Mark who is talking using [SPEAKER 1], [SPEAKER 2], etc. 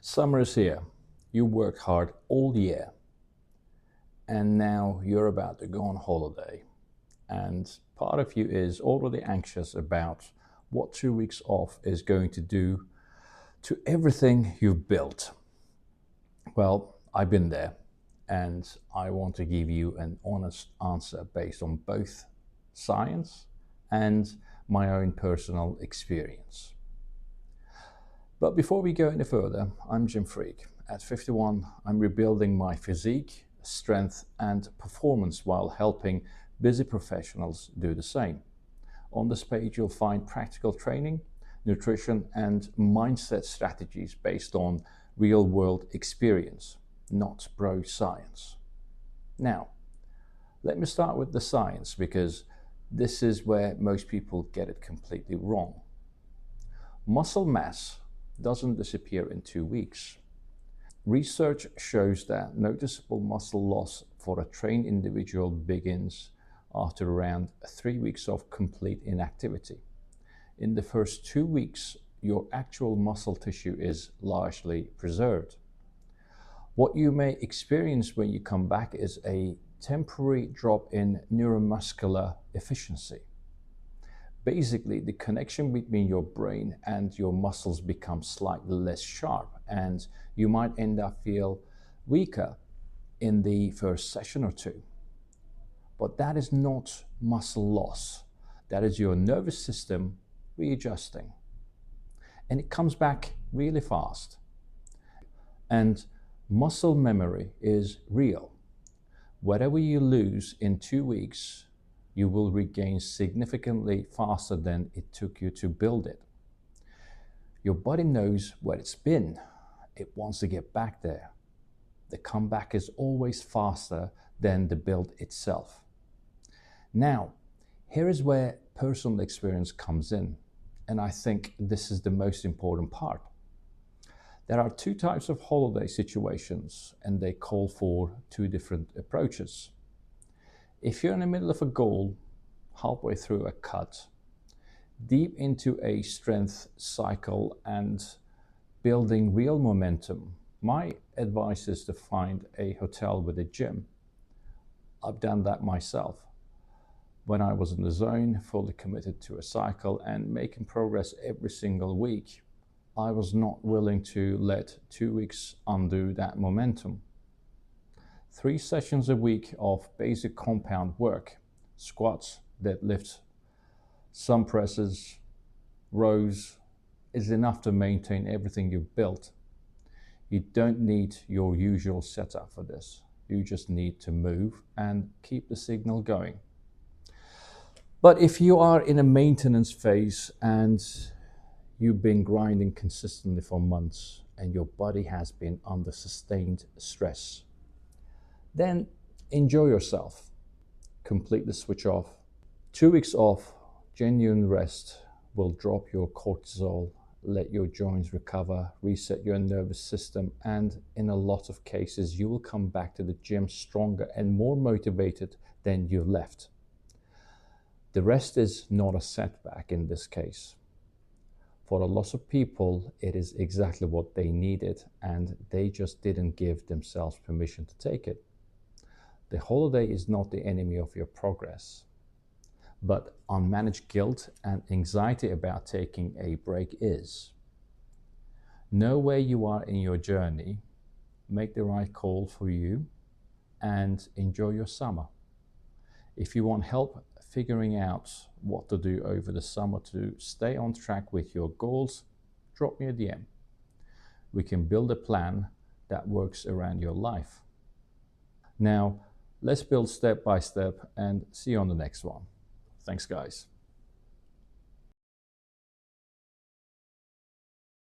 [SPEAKER 1] Summer is here. You worked hard all year and now you're about to go on holiday. And part of you is already anxious about what 2 weeks off is going to do to everything you've built. Well, I've been there and I want to give you an honest answer based on both science and my own personal experience. But before we go any further, I'm Jim Freak. At 51, I'm rebuilding my physique, strength and performance while helping busy professionals do the same. On this page, you'll find practical training, nutrition and mindset strategies based on real-world experience, not bro science. Now, let me start with the science because this is where most people get it completely wrong. Muscle mass doesn't disappear in 2 weeks. Research shows that noticeable muscle loss for a trained individual begins after around 3 weeks of complete inactivity. In the first 2 weeks, your actual muscle tissue is largely preserved. What you may experience when you come back is a temporary drop in neuromuscular efficiency. Basically, the connection between your brain and your muscles becomes slightly less sharp, and you might end up feel weaker in the first session or two. But that is not muscle loss. That is your nervous system readjusting. And it comes back really fast. And muscle memory is real. Whatever you lose in 2 weeks, you will regain significantly faster than it took you to build it. Your body knows where it's been. It wants to get back there. The comeback is always faster than the build itself. Now, here is where personal experience comes in, and I think this is the most important part. There are 2 types of holiday situations, and they call for 2 different approaches. If you're in the middle of a goal, halfway through a cut, deep into a strength cycle and building real momentum, my advice is to find a hotel with a gym. I've done that myself. When I was in the zone, fully committed to a cycle and making progress every single week, I was not willing to let 2 weeks undo that momentum. 3 sessions a week of basic compound work, squats, deadlifts, some presses, rows, is enough to maintain everything you've built. You don't need your usual setup for this. You just need to move and keep the signal going. But if you are in a maintenance phase and you've been grinding consistently for months and your body has been under sustained stress, then enjoy yourself. Completely switch off. 2 weeks off, genuine rest will drop your cortisol, let your joints recover, reset your nervous system, and in a lot of cases, you will come back to the gym stronger and more motivated than you left. The rest is not a setback in this case. For a lot of people, it is exactly what they needed, and they just didn't give themselves permission to take it. The holiday is not the enemy of your progress, but unmanaged guilt and anxiety about taking a break is. Know where you are in your journey, make the right call for you, and enjoy your summer. If you want help figuring out what to do over the summer to stay on track with your goals, drop me a DM. We can build a plan that works around your life. Now, let's build step by step and see you on the next one. Thanks, guys.